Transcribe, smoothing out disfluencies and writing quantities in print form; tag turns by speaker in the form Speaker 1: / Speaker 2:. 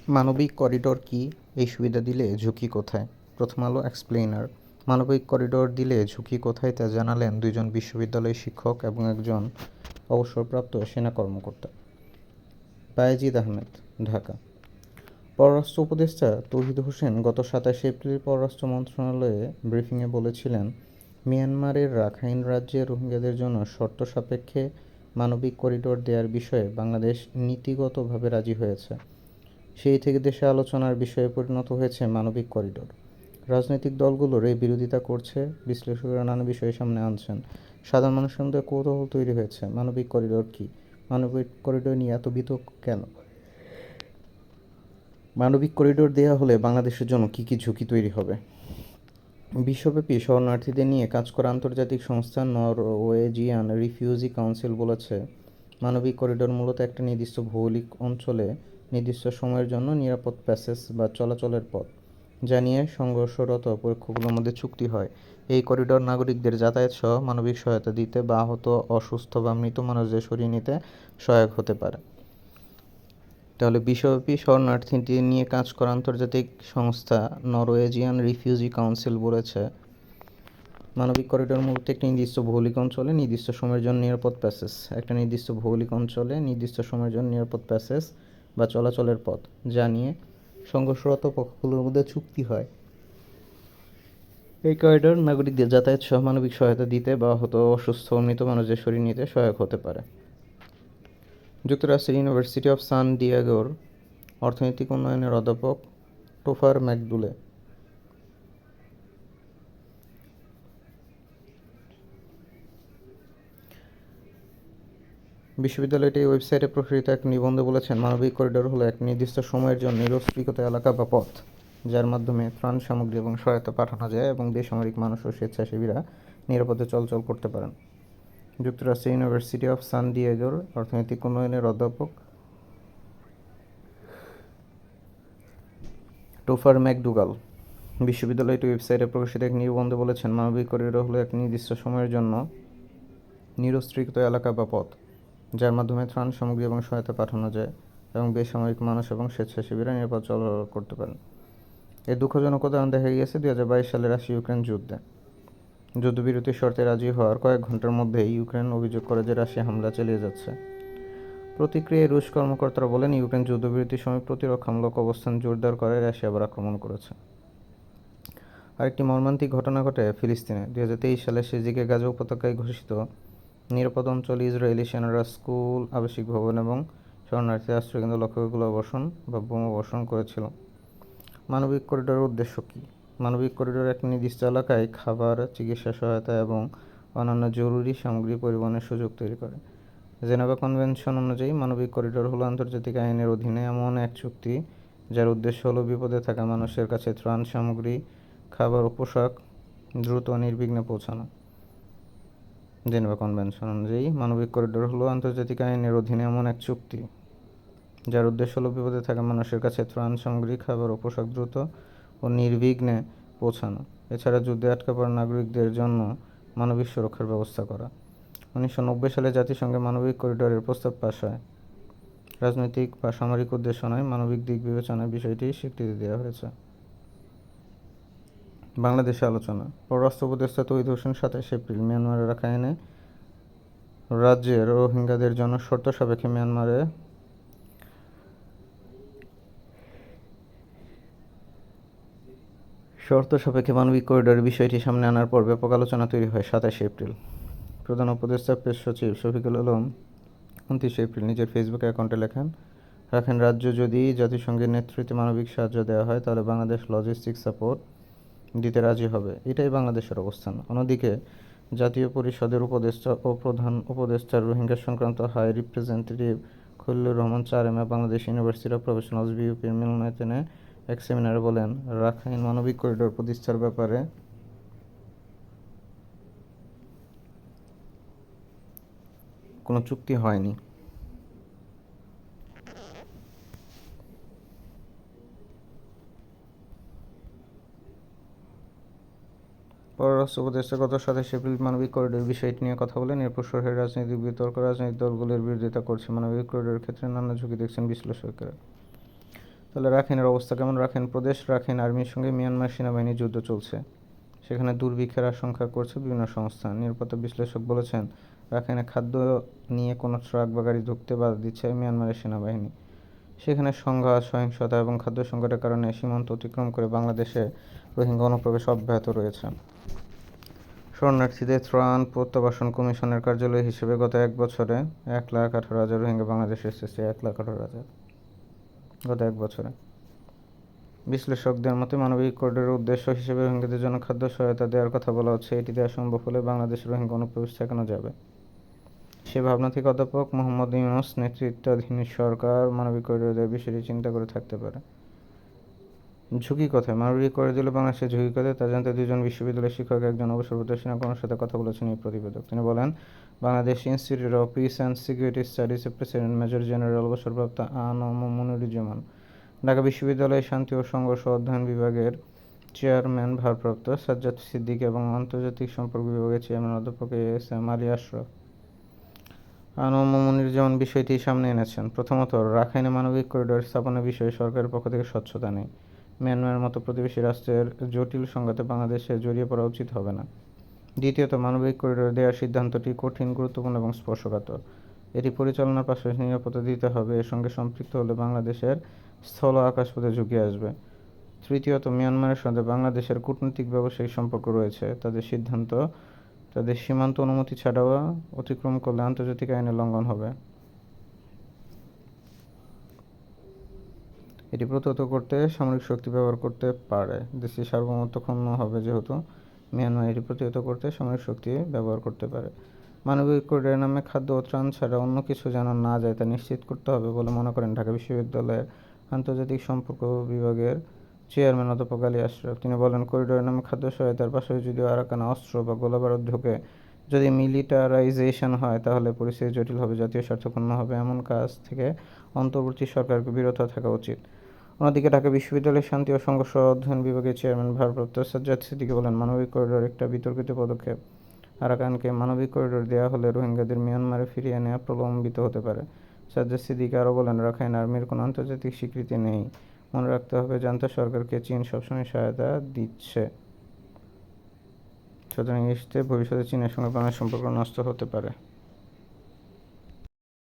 Speaker 1: মানবিক করিডোর কি? এই সুবিধা দিলে ঝুঁকি কোথায়? প্রথম আলো এক্সপ্লেইনার। মানবিক করিডোর দিলে ঝুঁকি কোথায় তা জানালেন দুইজন বিশ্ববিদ্যালয় শিক্ষক এবং একজন অবসরপ্রাপ্ত সেনা কর্মকর্তা। বায়েজিদ আহমেদ, ঢাকা। পররাষ্ট্র উপদেষ্টা তৌহিদ হোসেন গত ২৭ এপ্রিল পররাষ্ট্র মন্ত্রণালয়ে ব্রিফিংয়ে বলেছিলেন, মিয়ানমারের রাখাইন রাজ্যে রোহিঙ্গাদের জন্য শর্ত সাপেক্ষে মানবিক করিডোর দেওয়ার বিষয়ে বাংলাদেশ নীতিগতভাবে রাজি হয়েছে। সেই থেকে দেশে আলোচনার বিষয়ে পরিণত হয়েছে মানবিক করিডোর। রাজনৈতিক দলগুলোর এই বিরোধিতা করছে, বিশ্লেষকেরা নানা বিষয় সামনে আনছেন। সাধারণ মানুষের মধ্যে কৌতূহল তৈরি হয়েছে, মানবিক করিডোর কি? মানবিক করিডোর নিয়ে এত বিতর্ক কেন? মানবিক করিডোর দেওয়া হলে বাংলাদেশের জন্য কী কী ঝুঁকি তৈরি হবে? বিশ্বব্যাপী শরণার্থীদের নিয়ে কাজ করা আন্তর্জাতিক সংস্থা নরওয়েজিয়ান রিফিউজি কাউন্সিল বলেছে, মানবিক করিডোর মূলত একটা নির্দিষ্ট ভৌগোলিক অঞ্চলে নির্দিষ্ট সময়ের জন্য নিরাপদ প্যাসেজ বা চলাচলের পথ, যা নিয়ে সংঘর্ষরত পক্ষগুলোর মধ্যে চুক্তি হয়। এই করিডোর নাগরিকদের যাতায়াত সহ মানবিক সহায়তা দিতে বা আহত, অসুস্থ বা মৃত মানুষদের সরিয়ে নিতে সহায়ক হতে পারে। তাহলে বিশ্বব্যাপী শরণার্থীদের নিয়ে কাজ করা আন্তর্জাতিক সংস্থা নরওয়েজিয়ান রিফিউজি কাউন্সিল বলেছে, মানবিক করিডোর মূলত একটি নির্দিষ্ট ভৌগোলিক অঞ্চলে নির্দিষ্ট সময়ের জন্য নিরাপদ প্যাসেজ, একটা নির্দিষ্ট ভৌগোলিক অঞ্চলে নির্দিষ্ট সময়ের জন্য নিরাপদ প্যাসেজ বা চলাচলের পথ, যা নিয়ে সংঘর্ষরত পক্ষগুলোর মধ্যে চুক্তি হয়। এই করিডোর নাগরিকদের যাতায়াত সহ মানবিক সহায়তা দিতে বা আহত, অসুস্থ ও মৃত মানুষদের সরিয়ে নিতে সহায়ক হতে পারে। যুক্তরাষ্ট্রের ইউনিভার্সিটি অব সান ডিয়েগোর অর্থনৈতিক উন্নয়নের অধ্যাপক টোফার ম্যাকডুলে বিশ্ববিদ্যালয়টির ওয়েবসাইটে প্রকাশিত এক নিবন্ধে বলেছেন, মানবিক করিডোর হলো এক নির্দিষ্ট সময়ের জন্য নিরস্ত্রীকৃত এলাকা বা পথ, যার মাধ্যমে ত্রাণ সামগ্রী এবং সহায়তা পাঠানো যায় এবং বেসামরিক মানুষ ও স্বেচ্ছাসেবীরা নিরাপদে চলাচল করতে পারেন। যুক্তরাষ্ট্রের ইউনিভার্সিটি অব সান ডিয়েগোর অর্থনৈতিক উন্নয়নের অধ্যাপক টোফার ম্যাকডুগাল বিশ্ববিদ্যালয়টির ওয়েবসাইটে প্রকাশিত এক নিবন্ধে বলেছেন, মানবিক করিডোর হলো এক নির্দিষ্ট সময়ের জন্য নিরস্ত্রীকৃত এলাকা বা পথ, যার মাধ্যমে ত্রাণ সামগ্রী এবং সহায়তা পাঠানো যায় এবং বেসামরিক মানুষ এবং স্বেচ্ছাসেবীরা নিরাপদ চলাচল করতে পারেন। এর দুঃখজনক উদাহরণ দেখা গিয়েছে 2022 সালে রাশিয়া ইউক্রেন যুদ্ধে। যুদ্ধবিরতির শর্তে রাজি হওয়ার কয়েক ঘন্টার মধ্যেই ইউক্রেন অভিযোগ করে যে রাশিয়া হামলা চালিয়ে যাচ্ছে। প্রতিক্রিয়ায় রুশ কর্মকর্তারা বলেন, ইউক্রেন যুদ্ধবিরতির সময় প্রতিরক্ষামূলক অবস্থান জোরদার করে রাশিয়া আবার আক্রমণ করেছে। আরেকটি মর্মান্তিক ঘটনা ঘটে ফিলিস্তিনে। 2023 সালের শেষ দিকে গাজা উপত্যকায় ঘোষিত নিরাপদ অঞ্চলে ইসরায়েলি সেনারা স্কুল, আবাসিক ভবন এবং শরণার্থী আশ্রয়কেন্দ্র লক্ষ্য করে গোলাবর্ষণ বা বোমাবর্ষণ করেছিল। মানবিক করিডোরের উদ্দেশ্য কী? মানবিক করিডোর এক নির্দিষ্ট এলাকায় খাবার, চিকিৎসা সহায়তা এবং অন্যান্য জরুরি সামগ্রী পরিবহনের সুযোগ তৈরি করে। জেনেভা কনভেনশন অনুযায়ী মানবিক করিডোর হলো আন্তর্জাতিক আইনের অধীনে এমন এক চুক্তি যার উদ্দেশ্য হলো বিপদে থাকা মানুষের কাছে ত্রাণ সামগ্রী, খাবার ও পোশাক দ্রুত ও নির্বিঘ্নে পৌঁছানো। জেনেভা কনভেনশন অনুযায়ী মানবিক করিডোর হলো আন্তর্জাতিক আইনের অধীনে এমন এক চুক্তি যার উদ্দেশ্য হলো বিপদে থাকা মানুষের কাছে ত্রাণ সামগ্রী, খাবার ও পোশাক দ্রুত ও নির্বিঘ্নে পৌঁছানো। এছাড়া যুদ্ধে আটকা পড়া নাগরিকদের জন্য মানবিক সুরক্ষার ব্যবস্থা করা। 1990 সালে জাতিসংঘে মানবিক করিডোরের প্রস্তাব পাস হয়। রাজনৈতিক বা সামরিক উদ্দেশ্য নয়, মানবিক দিক বিবেচনায় বিষয়টি স্বীকৃতি দেওয়া হয়েছে। বাংলাদেশে আলোচনা। পররাষ্ট্র উপদেষ্টা তৌহিদ হোসেন 27 এপ্রিল মিয়ানমারের রাখাইনে রাজ্যের রোহিঙ্গাদের জন্য শর্ত সাপেক্ষে মানবিক করিডোরের বিষয়টি সামনে আনার পর ব্যাপক আলোচনা তৈরি হয় 27 এপ্রিল। প্রধান উপদেষ্টা প্রেস সচিব শফিকুল আলম 29 এপ্রিল নিজের ফেসবুক অ্যাকাউন্টে লেখেন, রাখাইন রাজ্য যদি জাতিসংঘের নেতৃত্বে মানবিক সাহায্য দেওয়া হয় তাহলে বাংলাদেশ লজিস্টিক সাপোর্ট দিতে রাজি হবে। এটাই বাংলাদেশের অবস্থান। অন্যদিকে জাতীয় পরিষদের উপদেষ্টা ও প্রধান উপদেষ্টার রোহিঙ্গা সংক্রান্ত high representative Khalilur Rahman 4 May Bangladesh university of professionals বিইউপির মিলনায়তনে এক সেমিনারে বলেন, রাখাইন মানবিক করিডোর প্রতিষ্ঠার ব্যাপারে কোনো চুক্তি হয়নি। পররাষ্ট্র উপদেষ্টা গত 27 এপ্রিল মানবিক করিডোর বিষয়টি নিয়ে কথা বলেন। এরপর শুরু হয় রাজনৈতিক বিতর্ক। রাজনৈতিক দলগুলোর বিরোধিতা করছে মানবিক করিডোরের ক্ষেত্রে নানা ঝুঁকি দেখছেন বিশ্লেষকেরা। তাহলে রাখাইনের অবস্থা কেমন? রাখাইন প্রদেশ, রাখাইন আর্মির সঙ্গে মিয়ানমার সেনাবাহিনীর যুদ্ধ চলছে। সেখানে দুর্ভিক্ষের আশঙ্কা করছে বিভিন্ন সংস্থা। নিরাপত্তা বিশ্লেষক বলেছেন, রাখাইনে খাদ্য নিয়ে কোনো ট্রাক বা গাড়ি ঢুকতে বাধা দিচ্ছে মিয়ানমারের সেনাবাহিনী। সেখানে সংঘাত, সহিংসতা এবং খাদ্য সংকটের কারণে সীমান্ত অতিক্রম করে বাংলাদেশে রোহিঙ্গা অনুপ্রবেশ অব্যাহত রয়েছে। শরণার্থীদের ত্রাণ প্রত্যাবাসন কমিশনের কার্যালয় হিসেবে গত এক বছরে 1,18,000 রোহিঙ্গা বাংলাদেশে এসেছে। 1,18,000 গত এক বছরে। বিশ্লেষকদের মতে মানবিক করিডোরের উদ্দেশ্য হিসেবে রোহিঙ্গাদের জন্য খাদ্য সহায়তা দেওয়ার কথা বলা হচ্ছে। এটি দেওয়া সম্ভব হলে বাংলাদেশে রোহিঙ্গা অনুপ্রবেশ ঠেকানো যাবে। সে ভাবনা থেকে অধ্যাপক মোহাম্মদ ইউনূস নেতৃত্বাধীন সরকার মানবিক করিডোর দেওয়ার বিষয়টি চিন্তা করে থাকতে পারে। ঝুঁকি কোথায়? মানবিক করিডোর দিলে বাংলাদেশের ঝুঁকি কোথায় তা জানতে দুজন বিশ্ববিদ্যালয়ের শিক্ষক একজন অবসরপ্রাপ্ত সেনাকর্মীর সাথে কথা বলেছেন এই প্রতিবেদক। তিনি বলেন, Bangladesh institute of peace and security স্টাডিজের প্রেসিডেন্ট মেজর জেনারেল অবসরপ্রাপ্ত আনম মনিরুজ্জামান, ঢাকা বিশ্ববিদ্যালয়ের শান্তি ও সংঘর্ষ অধ্যয়ন বিভাগের চেয়ারম্যান ভারপ্রাপ্ত সাজ্জাদ সিদ্দিকী এবং আন্তর্জাতিক সম্পর্ক বিভাগের চেয়ারম্যান অধ্যাপক এস.এম. আলী আশরাফ আনম মনিরুজ্জামান বিষয়টি সামনে এনেছেন। প্রথমত, রাখাইনে মানবিক করিডোর স্থাপনের বিষয়ে সরকারের পক্ষ থেকে স্বচ্ছতা নেই। মিয়ানমারের মতো প্রতিবেশী রাষ্ট্রের জটিল সংঘাতে বাংলাদেশে জড়িয়ে পড়া উচিত হবে না। দ্বিতীয়ত, মানবিক করিডোর দেওয়ার সিদ্ধান্তটি কঠিন, গুরুত্বপূর্ণ এবং স্পর্শকাতর। এটি পরিচালনার পাশাপাশি নিরাপত্তা দিতে হবে। এর সঙ্গে সম্পৃক্ত হলে বাংলাদেশের স্থল ও আকাশপথে ঝুঁকি আসবে। তৃতীয়ত, মিয়ানমারের সঙ্গে বাংলাদেশের কূটনৈতিক ব্যবসায়িক সম্পর্ক রয়েছে। তাদের সীমান্ত অনুমতি ছাড়াও অতিক্রম করলে আন্তর্জাতিক আইনের লঙ্ঘন হবে। এটি প্রতিহত করতে সামরিক শক্তি ব্যবহার করতে পারে। দেশটির সার্বভৌমত্ব ক্ষুণ্ণ হবে যেহেতু মিয়ানমার এটি প্রতিহত করতে সামরিক শক্তি ব্যবহার করতে পারে। মানবিক করিডোরের নামে খাদ্য ও ত্রাণ ছাড়া অন্য কিছু যেন না যায় তা নিশ্চিত করতে হবে বলে মনে করেন ঢাকা বিশ্ববিদ্যালয়ের আন্তর্জাতিক সম্পর্ক বিভাগের চেয়ারম্যান অধ্যাপক আলী আশরাফ। তিনি বলেন, করিডোরের নামে খাদ্য সহায়তার পাশাপাশি যদি আরাকানে অস্ত্র বা গোলাবারুদ ঢোকে, যদি মিলিটারাইজেশন হয়, তাহলে পরিস্থিতি জটিল হবে, জাতীয় স্বার্থ ক্ষুণ্ণ হবে। এমন কাজ থেকে অন্তর্বর্তী সরকারকে বিরত থাকা উচিত। অন্যদিকে ঢাকা বিশ্ববিদ্যালয়ের শান্তি ও সংঘর্ষ অধ্যয়ন বিভাগের চেয়ারম্যান ভারপ্রাপ্ত সাজ্জাদ সিদ্দিকী বলেন, মানবিক করিডোর একটা বিতর্কিত পদক্ষেপ। আরাকানকে মানবিক করিডোর দেওয়া হলে রোহিঙ্গাদের মিয়ানমারে ফিরিয়ে নেওয়া প্রলম্বিত হতে পারে। সাজ্জাদ সিদ্দিকী আরও বলেন, রাখাইন আর্মির কোনো আন্তর্জাতিক স্বীকৃতি নেই। মনে রাখতে হবে, জান্তা সরকারকে চীন সবসময় সহায়তা দিচ্ছে। সুতরাং ভবিষ্যতে চীনের সঙ্গে বাংলাদেশের সম্পর্ক নষ্ট হতে পারে।